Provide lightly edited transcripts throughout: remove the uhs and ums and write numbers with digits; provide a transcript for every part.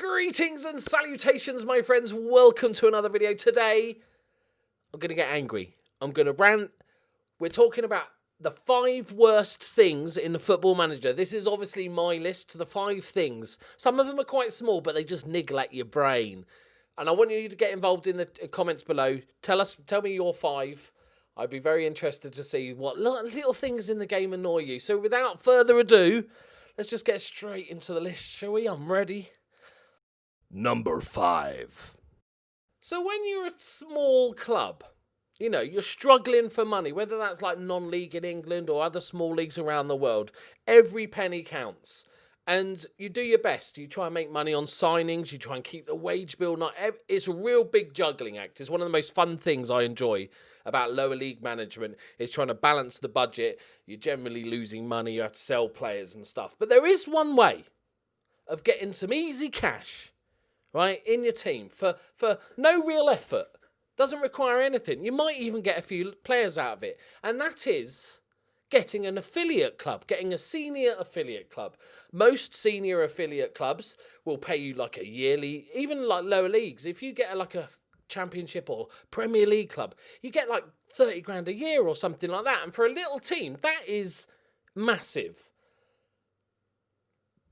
Greetings and salutations, my friends. Welcome to another video. Today, I'm going to get angry. I'm going to rant. We're talking about the 5 worst things in the Football Manager. This is obviously my list, the 5 things. Some of them are quite small, but they just niggle at your brain. And I want you to get involved in the comments below. Tell me your 5. I'd be very interested to see what little things in the game annoy you. So without further ado, let's just get straight into the list, shall we? I'm ready. Number 5. So when you're a small club, you know, you're struggling for money, whether that's like non-league in England or other small leagues around the world, every penny counts. And you do your best. You try and make money on signings. You try and keep the wage bill. It's a real big juggling act. It's one of the most fun things I enjoy about lower league management is trying to balance the budget. You're generally losing money. You have to sell players and stuff. But there is one way of getting some easy cash, right, in your team for no real effort. Doesn't require anything. You might even get a few players out of it. And that is getting an affiliate club, getting a senior affiliate club. Most senior affiliate clubs will pay you like a yearly, even like lower leagues. If you get like a Championship or Premier League club, you get like 30 grand a year or something like that. And for a little team, that is massive.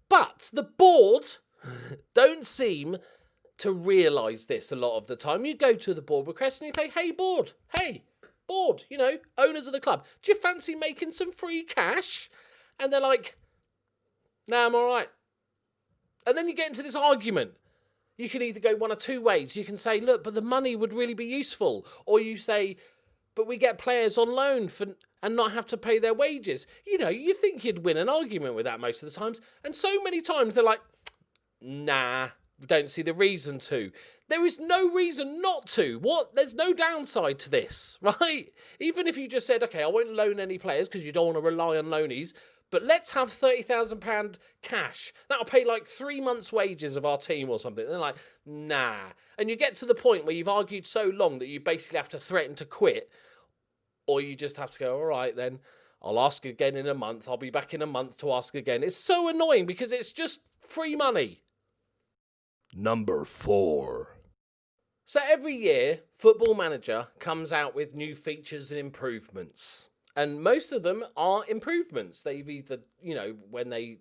But the board don't seem to realise this a lot of the time. You go to the board request and you say, hey, board, you know, owners of the club, do you fancy making some free cash? And they're like, nah, I'm all right. And then you get into this argument. You can either go one or two ways. You can say, look, but the money would really be useful. Or you say, but we get players on loan and not have to pay their wages. You know, you think you'd win an argument with that most of the times. And so many times they're like, nah, don't see the reason to. There is no reason not to. What? There's no downside to this, right? Even if you just said, okay, I won't loan any players because you don't want to rely on loanies, but let's have £30,000 cash. That'll pay like 3 months' wages of our team or something. And they're like, nah. And you get to the point where you've argued so long that you basically have to threaten to quit, or you just have to go, all right, then I'll ask again in a month. I'll be back in a month to ask again. It's so annoying because it's just free money. Number 4. So every year, Football Manager comes out with new features and improvements. And most of them are improvements. They've either, you know, when they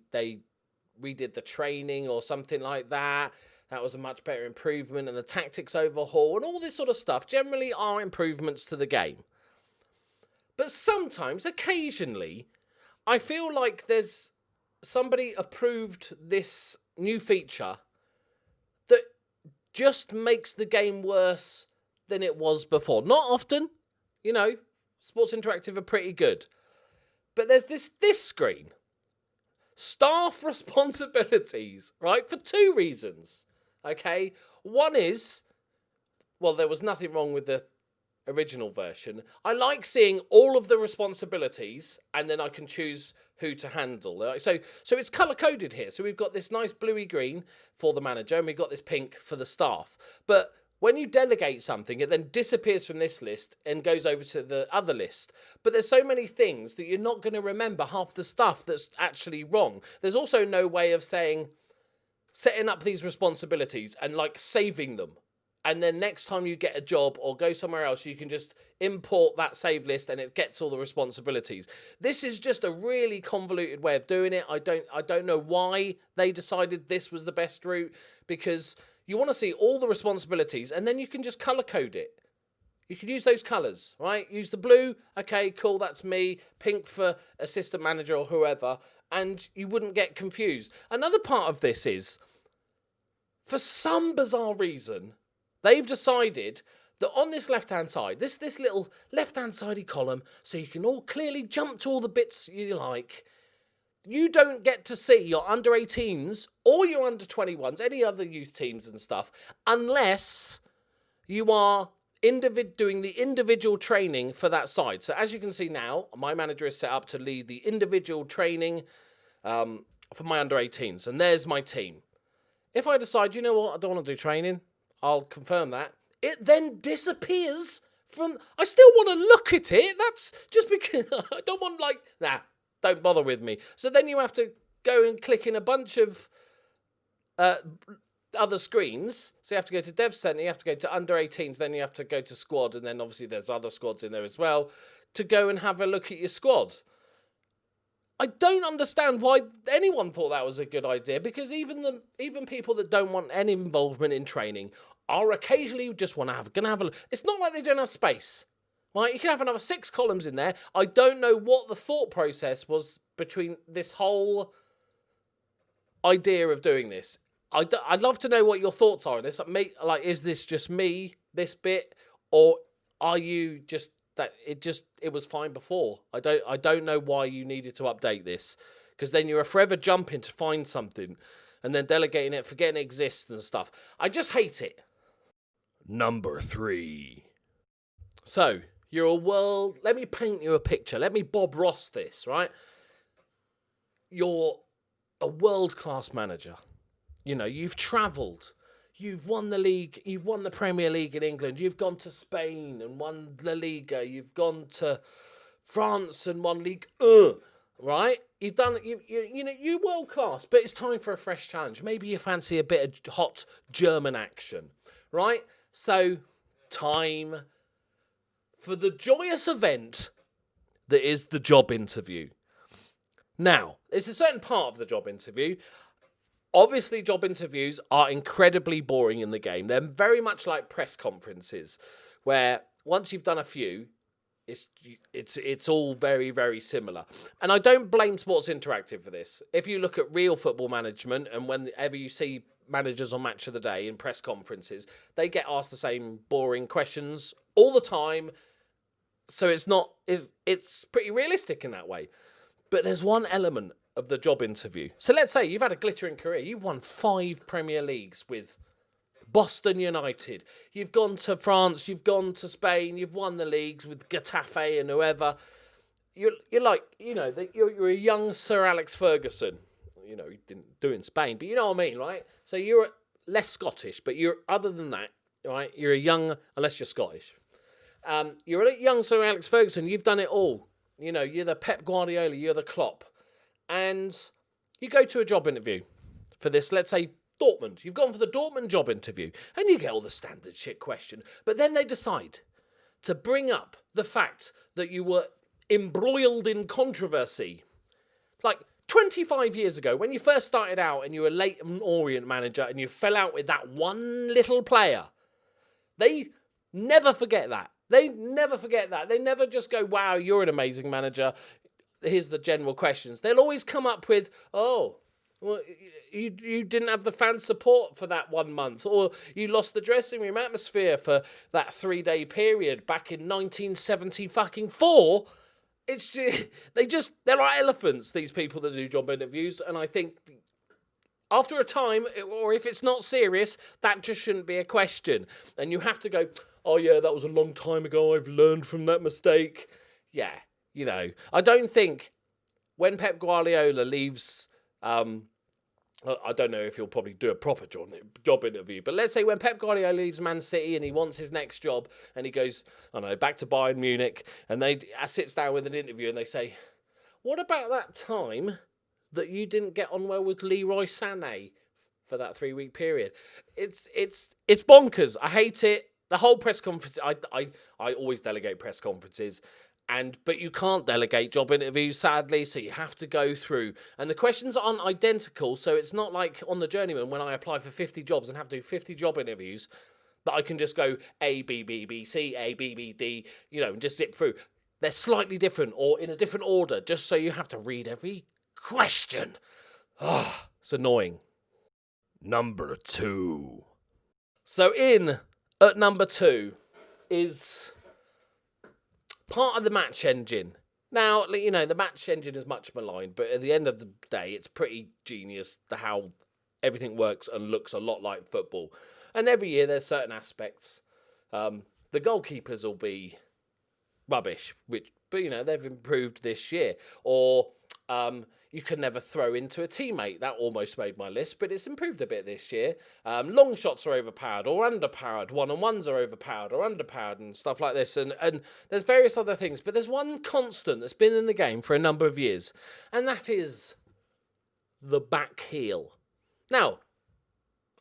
redid the training or something like that, that was a much better improvement. And the tactics overhaul and all this sort of stuff generally are improvements to the game. But sometimes, occasionally, I feel like there's somebody approved this new feature that just makes the game worse than it was before. Not often, you know, Sports Interactive are pretty good. But there's this screen. Staff responsibilities, right? For 2 reasons, okay? One is, well, there was nothing wrong with the original version. I like seeing all of the responsibilities and then I can choose who to handle. So it's color-coded here. So we've got this nice bluey green for the manager and we've got this pink for the staff. But when you delegate something, it then disappears from this list and goes over to the other list. But there's so many things that you're not going to remember half the stuff that's actually wrong. There's also no way of setting up these responsibilities and like saving them. And then next time you get a job or go somewhere else, you can just import that save list and it gets all the responsibilities. This is just a really convoluted way of doing it. I don't know why they decided this was the best route, because you want to see all the responsibilities and then you can just color code it. You can use those colors, right? Use the blue. Okay, cool, that's me. Pink for assistant manager or whoever. And you wouldn't get confused. Another part of this is, for some bizarre reason, they've decided that on this left-hand side, this little left-hand sidey column, so you can all clearly jump to all the bits you like, you don't get to see your under-18s or your under-21s, any other youth teams and stuff, unless you are doing the individual training for that side. So as you can see now, my manager is set up to lead the individual training for my under-18s, and there's my team. If I decide, you know what, I don't want to do training, I'll confirm that. It then disappears from... I still want to look at it. That's just because I don't want, like... Nah, don't bother with me. So then you have to go and click in a bunch of other screens. So you have to go to Dev Center, you have to go to under 18s, then you have to go to squad, and then obviously there's other squads in there as well, to go and have a look at your squad. I don't understand why anyone thought that was a good idea, because even people that don't want any involvement in training are occasionally just gonna have a look. It's not like they don't have space, right? You can have another 6 columns in there. I don't know what the thought process was between this whole idea of doing this. I'd love to know what your thoughts are on this. Like, is this just me, this bit, or are you just that it was fine before? I don't know why you needed to update this, because then you're forever jumping to find something and then delegating it, forgetting it exists and stuff. I just hate it. Number 3. So, let me paint you a picture. Let me Bob Ross this, right? You're a world-class manager. You know, you've travelled. You've won the league. You've won the Premier League in England. You've gone to Spain and won La Liga. You've gone to France and won Ligue 1, right? You've done you're world class, but it's time for a fresh challenge. Maybe you fancy a bit of hot German action, right? So, time for the joyous event that is the job interview. Now, there's a certain part of the job interview. Obviously, job interviews are incredibly boring in the game. They're very much like press conferences, where once you've done a few, it's all very, very similar. And I don't blame Sports Interactive for this. If you look at real football management, and whenever you see managers on Match of the Day in press conferences, they get asked the same boring questions all the time. So it's pretty realistic in that way. But there's one element of the job interview. So let's say you've had a glittering career. You've won 5 Premier Leagues with Boston United. You've gone to France. You've gone to Spain. You've won the leagues with Getafe and whoever. You're like, you're a young Sir Alex Ferguson. You know, he didn't do in Spain, but you know what I mean, right? So you're less Scottish, but other than that, right? You're a young, unless you're Scottish. You're a young Sir Alex Ferguson. You've done it all. You know, you're the Pep Guardiola. You're the Klopp. And you go to a job interview for this, let's say, Dortmund. You've gone for the Dortmund job interview, and you get all the standard shit question. But then they decide to bring up the fact that you were embroiled in controversy. Like 25 years ago, when you first started out and you were Leyton Orient manager and you fell out with that one little player, they never forget that. They never forget that. They never just go, wow, you're an amazing manager. Here's the general questions. They'll always come up with, well, you didn't have the fan support for that 1 month, or you lost the dressing room atmosphere for that 3-day period back in 1974. It's just, they're like elephants, these people that do job interviews, and I think after a time, or if it's not serious, that just shouldn't be a question. And you have to go, oh yeah, that was a long time ago, I've learned from that mistake. Yeah. You know, I don't think when Pep Guardiola leaves, I don't know if he'll probably do a proper job interview, but let's say when Pep Guardiola leaves Man City and he wants his next job and he goes, I don't know, back to Bayern Munich, and they sits down with an interview and they say, what about that time that you didn't get on well with Leroy Sané for that 3-week period? It's bonkers. I hate it. The whole press conference, I always delegate press conferences. But you can't delegate job interviews, sadly, so you have to go through. And the questions aren't identical, so it's not like on the Journeyman when I apply for 50 jobs and have to do 50 job interviews that I can just go A, B, B, B, C, A, B, B, D, and just zip through. They're slightly different or in a different order, just so you have to read every question. It's annoying. Number 2. So at number 2 is part of the match engine. Now, the match engine is much maligned, but at the end of the day, it's pretty genius how everything works and looks a lot like football. And every year there's certain aspects. The goalkeepers will be rubbish, but they've improved this year. Or you can never throw into a teammate. That almost made my list, but it's improved a bit this year. Long shots are overpowered or underpowered. One-on-ones are overpowered or underpowered and stuff like this. And there's various other things, but there's one constant that's been in the game for a number of years, and that is the back heel. Now,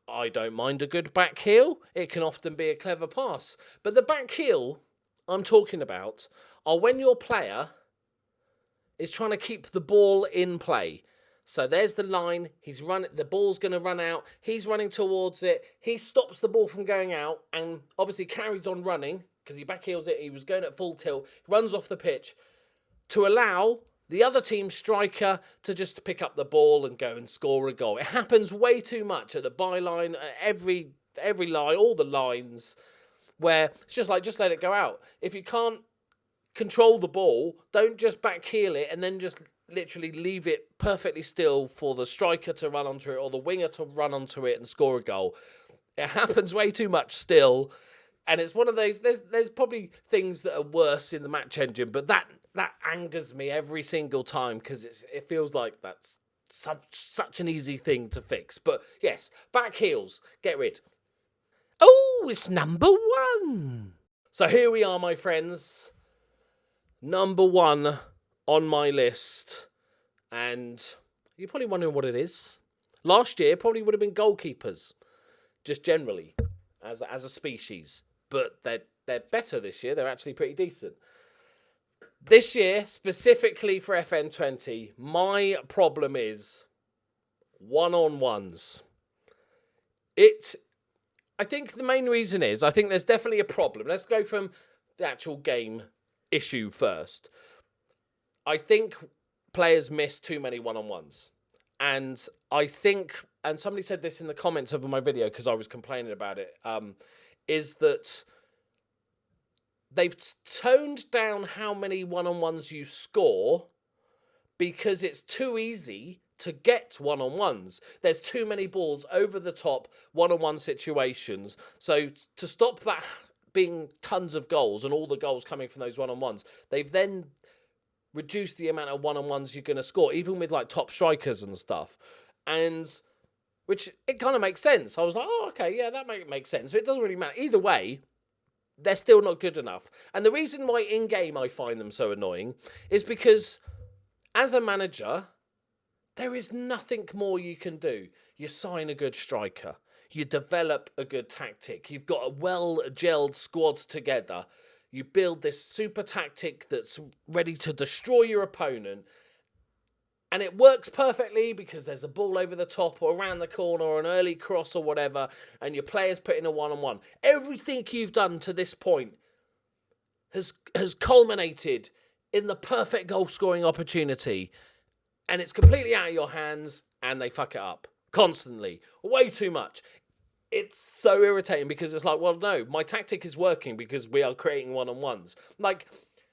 I don't mind a good back heel. It can often be a clever pass. But the back heel I'm talking about are when your player is trying to keep the ball in play. So there's the line, he's running, the ball's going to run out, he's running towards it, he stops the ball from going out and obviously carries on running because he back heels it, he was going at full tilt, runs off the pitch to allow the other team striker to just pick up the ball and go and score a goal. It happens way too much at the byline, at every line, all the lines, where it's just like, just let it go out. If you can't control the ball, don't just back heel it and then just literally leave it perfectly still for the striker to run onto it or the winger to run onto it and score a goal. It happens way too much still, and it's one of those, there's probably things that are worse in the match engine, but that angers me every single time because it feels like that's such an easy thing to fix. But yes, back heels, get rid. Oh, it's number 1. So here we are, my friends. Number 1 on my list, and you're probably wondering what it is. Last year probably would have been goalkeepers, just generally as a species, but they're better this year. They're actually pretty decent. This year, specifically for FN20, my problem is one-on-ones. I think the main reason is, I think there's definitely a problem. Let's go from the actual game issue first. I think players miss too many one-on-ones. And I think, and somebody said this in the comments of my video because I was complaining about it, is that they've toned down how many one-on-ones you score because it's too easy to get one-on-ones. There's too many balls over the top one-on-one situations. So to stop that being tons of goals and all the goals coming from those one-on-ones, they've then reduced the amount of one-on-ones you're going to score, even with like top strikers and stuff. And which it kind of makes sense. I was like, oh, okay, yeah, that makes sense. But it doesn't really matter. Either way, they're still not good enough. And the reason why in-game I find them so annoying is because as a manager, there is nothing more you can do. You sign a good striker. You develop a good tactic. You've got a well-gelled squad together. You build this super tactic that's ready to destroy your opponent. And it works perfectly because there's a ball over the top or around the corner or an early cross or whatever, and your players put in a one-on-one. Everything you've done to this point has culminated in the perfect goal-scoring opportunity. And it's completely out of your hands, and they fuck it up. Constantly. Way too much. It's so irritating because it's like, well, no, my tactic is working because we are creating one-on-ones. Like,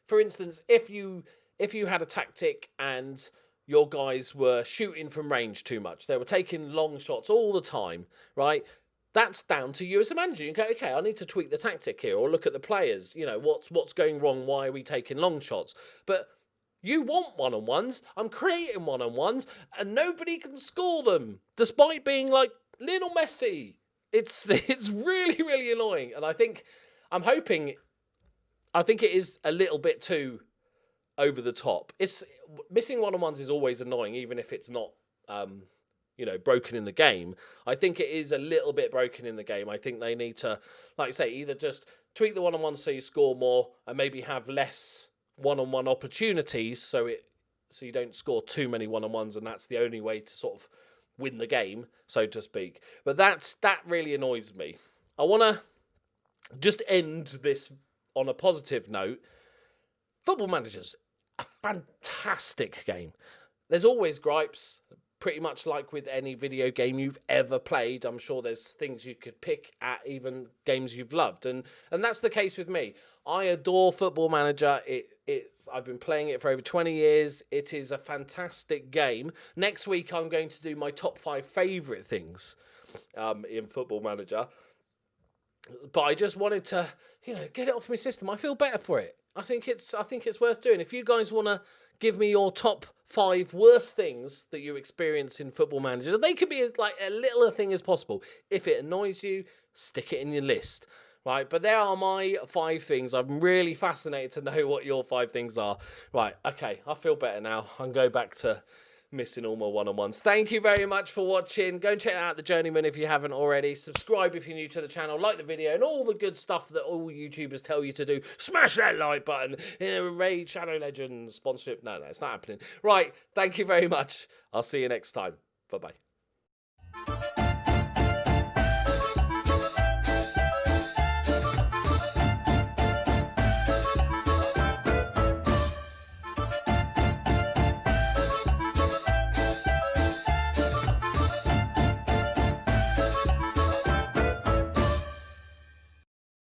for instance, if you had a tactic and your guys were shooting from range too much, they were taking long shots all the time, right? That's down to you as a manager. You go, okay, I need to tweak the tactic here or look at the players. You know, what's going wrong? Why are we taking long shots? But you want one-on-ones. I'm creating one-on-ones, and nobody can score them, despite being like Lionel Messi. It's really, really annoying, and I think it is a little bit too over the top. It's missing one-on-ones is always annoying, even if it's not, broken in the game. I think it is a little bit broken in the game. I think they need to, like I say, either just tweak the one-on-ones so you score more, and maybe have less one-on-one opportunities, so you don't score too many one-on-ones, and that's the only way to sort of win the game, so to speak. But that really annoys me. I want to just end this on a positive note. Football Manager's a fantastic game. There's always gripes, pretty much like with any video game you've ever played. I'm sure there's things you could pick at, even games you've loved, and that's the case with me. I adore Football Manager. I've been playing it for over 20 years. It is a fantastic game. Next week, I'm going to do my top 5 favourite things in Football Manager. But I just wanted to, get it off my system. I feel better for it. I think it's worth doing. If you guys want to give me your top 5 worst things that you experience in Football Manager, they could be as like a little a thing as possible. If it annoys you, stick it in your list. Right, but there are my 5 things. I'm really fascinated to know what your 5 things are. Right, okay, I feel better now. I can go back to Missing all my one-on-ones. Thank you very much for watching. Go and check out The Journeyman if you haven't already. Subscribe if you're new to the channel. Like the video and all the good stuff that all YouTubers tell you to do. Smash that like button. Raid Shadow Legends sponsorship. No, it's not happening. Right. Thank you very much. I'll see you next time. Bye-bye.